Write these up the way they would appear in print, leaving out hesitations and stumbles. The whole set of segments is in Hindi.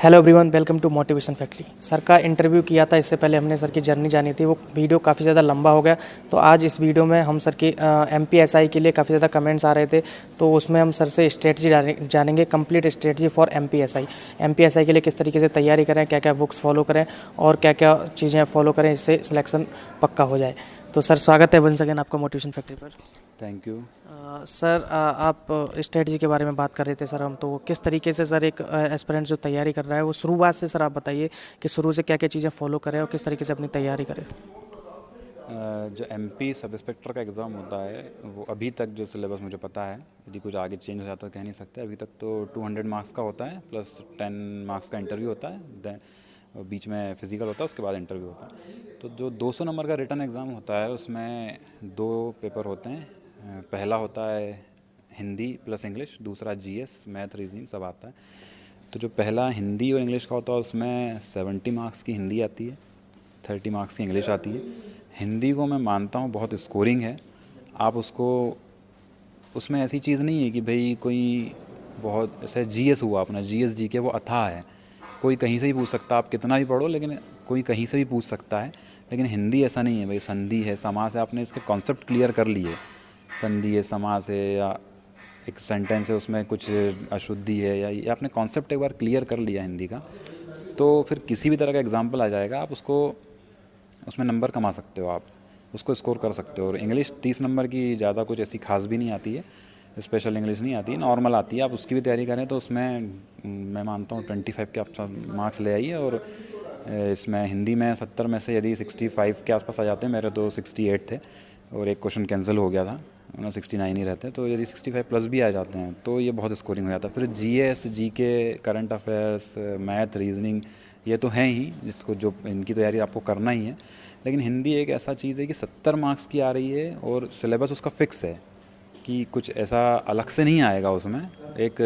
Hello everyone, welcome to motivation factory. Sir का इंटरव्यू किया था, इससे पहले हमने सर की जर्नी जानी थी। वो वीडियो काफ़ी ज़्यादा लंबा हो गया, तो आज इस वीडियो में हम सर की MPSI के लिए काफ़ी ज़्यादा कमेंट्स आ रहे थे, तो उसमें हम सर से स्ट्रेटजी जानेंगे, कंप्लीट स्ट्रेटजी फॉर MPSI के लिए किस तरीके से तैयारी करें, क्या क्या बुक्स फॉलो करें और क्या क्या चीज़ें फॉलो करें, इससे सिलेक्शन पक्का हो जाए। तो सर, स्वागत है वंस अगेन आपका मोटिवेशन फैक्ट्री पर। Thank you. सर, आप स्ट्रेटजी के बारे में बात कर रहे थे सर। हम तो किस तरीके से सर एक एस्पिरेंट जो तैयारी कर रहा है, वो शुरुआत से सर आप बताइए कि शुरू से क्या क्या चीज़ें फॉलो करें और किस तरीके से अपनी तैयारी करें। जो MP सब इंस्पेक्टर का एग्ज़ाम होता है, वो अभी तक जो सिलेबस मुझे पता है, यदि कुछ आगे चेंज हो जाता है कह नहीं सकते। अभी तक तो 200 मार्क्स का होता है, प्लस 10 मार्क्स का इंटरव्यू होता है, देन बीच में फिजिकल होता है, उसके बाद इंटरव्यू होता है। तो जो 200 नंबर का रिटन एग्ज़ाम होता है, उसमें 2 पेपर होते हैं। पहला होता है हिंदी प्लस इंग्लिश, दूसरा GS, मैथ, रीजनिंग सब आता है। तो जो पहला हिंदी और इंग्लिश का होता है, उसमें 70 मार्क्स की हिंदी आती है, 30 मार्क्स की इंग्लिश आती है। हिंदी को मैं मानता हूँ बहुत स्कोरिंग है। आप उसको, उसमें ऐसी चीज़ नहीं है कि भाई कोई बहुत ऐसे GS हुआ अपना, GS GK वो अथाह है, कोई कहीं से भी पूछ सकता है, आप कितना भी पढ़ो लेकिन कोई कहीं से भी पूछ सकता है। लेकिन हिंदी ऐसा नहीं है भाई, संधि है, समास है, आपने इसके कॉन्सेप्ट क्लियर कर लिए, संधि है, समास है, या एक सेंटेंस है उसमें कुछ अशुद्धि है, या ये आपने कॉन्सेप्ट एक बार क्लियर कर लिया हिंदी का, तो फिर किसी भी तरह का एग्जाम्पल आ जाएगा, आप उसको उसमें नंबर कमा सकते हो, आप उसको स्कोर कर सकते हो। और इंग्लिश 30 नंबर की ज़्यादा कुछ ऐसी खास भी नहीं आती है, स्पेशल इंग्लिश नहीं आती है, नॉर्मल आती है। आप उसकी भी तैयारी करें तो उसमें मैं मानता हूँ 25 के आप मार्क्स ले आइए। और इसमें हिंदी में 70 में से यदि 65 के आसपास आ जाते हैं, मेरे तो 68 थे और एक क्वेश्चन कैंसिल हो गया था, उन्हें 69 ही रहते हैं, तो यदि 65 प्लस भी आ जाते हैं तो ये बहुत स्कोरिंग हो जाता है। फिर GS GK, current affairs, math, reasoning, ये तो हैं ही, जिसको जो इनकी तैयारी आपको करना ही है। लेकिन हिंदी एक ऐसा चीज़ है कि 70 मार्क्स की आ रही है और सिलेबस उसका फ़िक्स है कि कुछ ऐसा अलग से नहीं आएगा, उसमें एक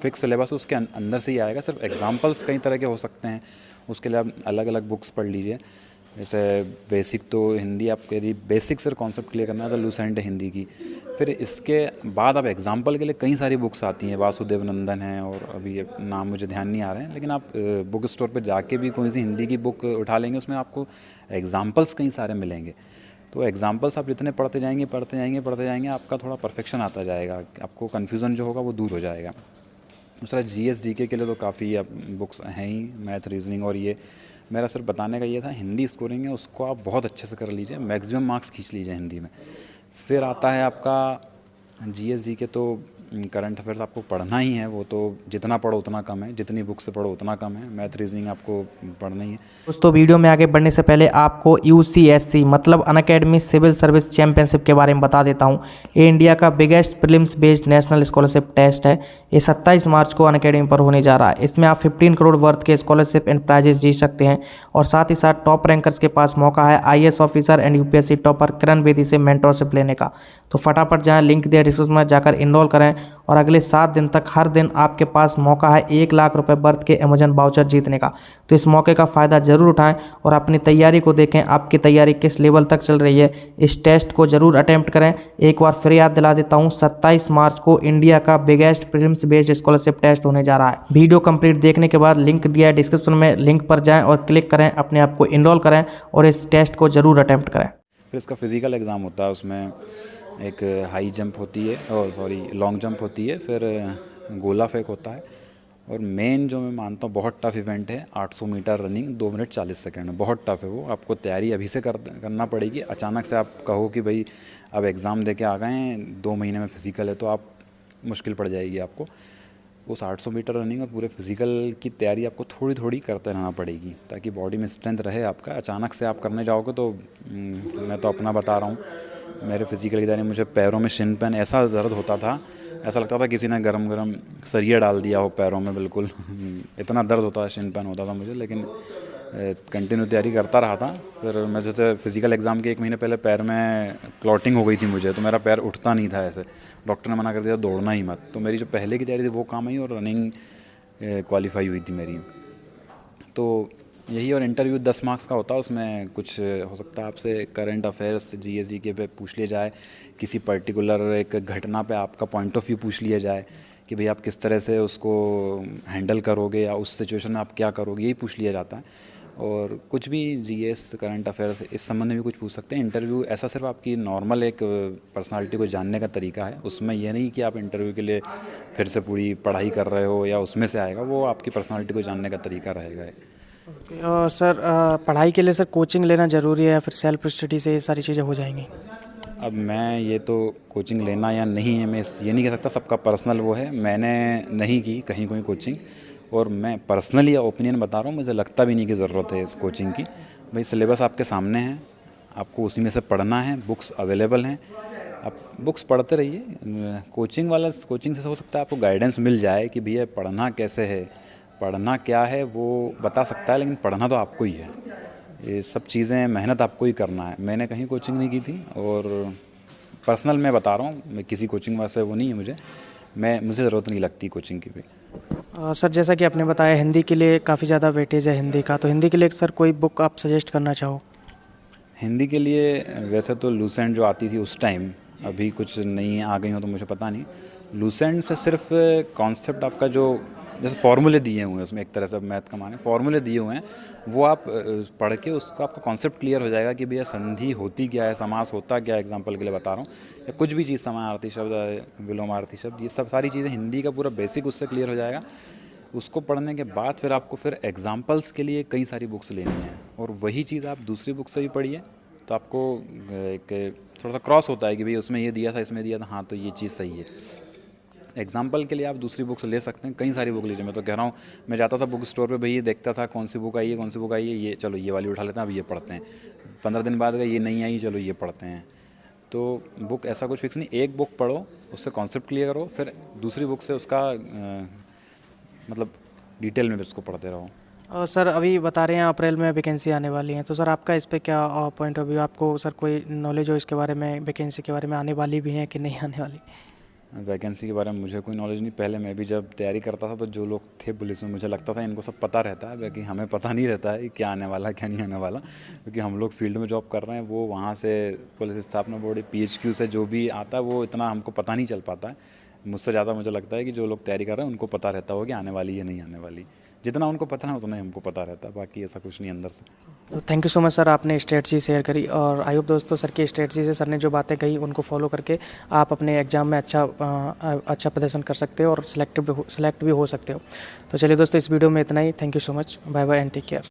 फ़िक्स सिलेबस उसके अंदर से ही आएगा। सिर्फ एग्जांपल्स कई तरह के हो सकते हैं, उसके लिए आप अलग अलग बुक्स पढ़ लीजिए। जैसे बेसिक तो हिंदी, आपके यदि बेसिक सिर्फ कॉन्सेप्ट क्लियर करना है तो लूसेंट है हिंदी की। फिर इसके बाद आप एग्जाम्पल के लिए कई सारी बुक्स आती हैं, वासुदेव नंदन है, और अभी ये नाम मुझे ध्यान नहीं आ रहे हैं, लेकिन आप बुक स्टोर पर जाके भी कोई सी हिंदी की बुक उठा लेंगे, उसमें आपको एग्जाम्पल्स कई सारे मिलेंगे। तो एग्जाम्पल्स आप जितने पढ़ते जाएंगे पढ़ते जाएंगे पढ़ते जाएंगे, आपका थोड़ा परफेक्शन आता जाएगा, आपको कन्फ्यूज़न जो होगा वो दूर हो जाएगा। दूसरा GS GK के लिए तो काफ़ी अब बुक्स हैं ही, मैथ, रीजनिंग। और ये मेरा सिर्फ बताने का ये था, हिंदी स्कोरिंग है उसको आप बहुत अच्छे से कर लीजिए, मैक्सिमम मार्क्स खींच लीजिए हिंदी में। फिर आता है आपका GS GK, तो करंट अफेयर्स आपको पढ़ना ही है, वो तो जितना पढ़ो उतना कम है, जितनी बुक से पढ़ो उतना कम है। मैथ, रीजनिंग आपको पढ़ना ही है। दोस्तों, वीडियो में आगे बढ़ने से पहले आपको UCSC मतलब अनअकैडमी सिविल सर्विस चैंपियनशिप के बारे में बता देता हूं। ये इंडिया का biggest prelims based national scholarship test है। ये 27 मार्च को अनअकैडमी पर होने जा रहा है। इसमें आप 15 करोड़ वर्थ के स्कॉलरशिप एंड प्राइजेस जीत सकते हैं और साथ ही साथ टॉप रैंकर्स के पास मौका है IAS officer and UPSC topper Kiran Bedi से मेंटरशिप लेने का। तो फटाफट जाएं, लिंक दिया डिस्क्रिप्शन में, जाकर इनरोल करें और अगले 7 दिन तक हर दिन आपके पास मौका है 1 लाख रुपए वर्थ के अमेजन वाउचर जीतने का। तो इस मौके का फ़ायदा ज़रूर उठाएं और अपनी तैयारी को देखें, आपकी तैयारी किस लेवल तक चल रही है। इस टेस्ट को ज़रूर अटेम्प्ट करें। एक बार फिर याद दिला देता हूं, 27 मार्च को इंडिया का biggest prelims based scholarship test होने जा रहा है। वीडियो कंप्लीट देखने के बाद लिंक दिया है डिस्क्रिप्शन में, लिंक पर जाएं और क्लिक करें, अपने आप को इनरोल करें और इस टेस्ट को ज़रूर अटेम्प्ट करें। फिर इसका फिज़िकल एग्ज़ाम होता है, उसमें एक हाई जंप होती है, और सॉरी लॉन्ग जंप होती है, फिर गोला फेंक होता है, और मेन जो मैं मानता हूँ बहुत टफ इवेंट है 800 मीटर रनिंग 2 मिनट 40 सेकंड में। बहुत टफ है वो, आपको तैयारी अभी से करना पड़ेगी। अचानक से आप कहो कि भाई अब एग्ज़ाम दे के आ गए हैं, 2 महीने में फिज़िकल है, तो आप मुश्किल पड़ जाएगी आपको। उस 800 मीटर रनिंग और पूरे फिज़िकल की तैयारी आपको थोड़ी थोड़ी करते रहना पड़ेगी, ताकि बॉडी में स्ट्रेंथ रहे आपका। अचानक से आप करने जाओगे तो मैं तो अपना बता रहा हूँ, मेरे फिज़िकल की तैयारी, मुझे पैरों में शिन पेन ऐसा दर्द होता था, ऐसा लगता था किसी ने गरम गरम सरिया डाल दिया हो पैरों में, बिल्कुल इतना दर्द होता था, शिन पेन होता था मुझे। लेकिन कंटिन्यू तैयारी करता रहा था। फिर मैं जो थे फिज़िकल एग्ज़ाम के 1 महीने पहले पैर में क्लॉटिंग हो गई थी मुझे, तो मेरा पैर उठता नहीं था ऐसे, डॉक्टर ने मना कर दिया दौड़ना ही मत। तो मेरी जो पहले की तैयारी थी वो काम आई और रनिंग क्वालिफाई हुई थी मेरी। तो यही। और इंटरव्यू 10 मार्क्स का होता है, उसमें कुछ हो सकता है आपसे करंट अफेयर्स GS GK पे पूछ लिया जाए, किसी पर्टिकुलर एक घटना पे आपका पॉइंट ऑफ व्यू पूछ लिया जाए कि भाई आप किस तरह से उसको हैंडल करोगे या उस सिचुएशन में आप क्या करोगे, यही पूछ लिया जाता है। और कुछ भी जीएस करंट अफेयर्स इस संबंध में भी कुछ पूछ सकते हैं। इंटरव्यू ऐसा सिर्फ आपकी नॉर्मल एक पर्सनालिटी को जानने का तरीका है, उसमें यह नहीं कि आप इंटरव्यू के लिए फिर से पूरी पढ़ाई कर रहे हो या उसमें से आएगा, वो आपकी पर्सनालिटी को जानने का तरीका रहेगा। सर पढ़ाई के लिए सर कोचिंग लेना ज़रूरी है या फिर सेल्फ स्टडी से ये सारी चीज़ें हो जाएंगी? अब मैं ये तो कोचिंग लेना या नहीं है, मैं ये नहीं कह सकता, सबका पर्सनल वो है। मैंने नहीं की कहीं कोई कोचिंग, और मैं पर्सनली ओपिनियन बता रहा हूँ, मुझे लगता भी नहीं कि ज़रूरत है इस कोचिंग की। भाई सिलेबस आपके सामने है, आपको उसी में से पढ़ना है, बुक्स अवेलेबल हैं, आप बुक्स पढ़ते रहिए। कोचिंग से हो सकता है आपको गाइडेंस मिल जाए कि भैया पढ़ना कैसे है, पढ़ना क्या है वो बता सकता है, लेकिन पढ़ना तो आपको ही है। ये सब चीज़ें मेहनत आपको ही करना है। मैंने कहीं कोचिंग नहीं की थी, और पर्सनल मैं बता रहा हूँ, मैं किसी कोचिंग वास्ते वो नहीं है मुझे ज़रूरत नहीं लगती कोचिंग की भी। सर जैसा कि आपने बताया हिंदी के लिए काफ़ी ज़्यादा वेटेज है हिंदी का, तो हिंदी के लिए सर कोई बुक आप सजेस्ट करना चाहो? हिंदी के लिए वैसे तो लूसेंट जो आती थी उस टाइम, अभी कुछ नई आ गई हो तो मुझे पता नहीं। लूसेंट से सिर्फ कॉन्सेप्ट आपका जो जैसे फॉर्मूले दिए हुए हैं, उसमें एक तरह से मैथ का माने फॉर्मूले दिए हुए हैं, वो आप पढ़ के उसका आपका कॉन्सेप्ट क्लियर हो जाएगा कि भैया संधि होती क्या है, समास होता क्या है, एग्जांपल के लिए बता रहा हूँ, या कुछ भी चीज़, समानार्थी शब्द, विलोमार्थी शब्द, ये सब सारी चीज़ें हिंदी का पूरा बेसिक उससे क्लियर हो जाएगा। उसको पढ़ने के बाद फिर आपको फिर एग्जाम्पल्स के लिए कई सारी बुक्स लेनी है, और वही चीज़ आप दूसरी बुक से भी पढ़िए तो आपको एक थोड़ा सा क्रॉस होता है कि भाई उसमें ये दिया था, इसमें दिया था, हाँ तो ये चीज़ सही है। एग्जाम्पल के लिए आप दूसरी बुक्स ले सकते हैं, कई सारी बुक लीजिए। मैं तो कह रहा हूँ, मैं जाता था बुक स्टोर पे, भाई ये देखता था कौन सी बुक आई है, कौन सी बुक आई है, ये चलो ये वाली उठा लेते हैं, अब ये पढ़ते हैं। 15 दिन बाद अगर ये नहीं आई, चलो ये पढ़ते हैं। तो बुक ऐसा कुछ फिक्स नहीं, एक बुक पढ़ो, उससे कॉन्सेप्ट क्लियर करो, फिर दूसरी बुक से उसका मतलब डिटेल में उसको पढ़ते रहो। और सर अभी बता रहे हैं अप्रैल में वैकेंसी आने वाली है, तो सर आपका इस पे क्या पॉइंट ऑफ व्यू, आपको सर कोई नॉलेज हो इसके बारे में, वैकेंसी के बारे में आने वाली भी है कि नहीं आने वाली? वैकेंसी के बारे में मुझे कोई नॉलेज नहीं। पहले मैं भी जब तैयारी करता था तो जो लोग थे पुलिस में, मुझे लगता था इनको सब पता रहता है, बाकी हमें पता नहीं रहता है क्या आने वाला क्या नहीं आने वाला, क्योंकि हम लोग फील्ड में जॉब कर रहे हैं, वो वहाँ से पुलिस स्थापना बोर्ड PHQ से जो भी आता है वो इतना हमको पता नहीं चल पाता है। मुझसे ज़्यादा मुझे लगता है कि जो लोग तैयारी कर रहे हैं उनको पता रहता होगा कि आने वाली या नहीं आने वाली। जितना उनको पता है उतना ही हमको पता रहता है, बाकी ऐसा कुछ नहीं अंदर से। तो thank you so much sir, आपने स्ट्रेटजी शेयर करी, और आई होप दोस्तों सर की स्ट्रेटजी से, सर ने जो बातें कही उनको फॉलो करके आप अपने एग्जाम में अच्छा प्रदर्शन कर सकते हो और सिलेक्ट भी हो सकते हो। तो चलिए दोस्तों, इस वीडियो में इतना ही। Thank you so much, bye bye and take care.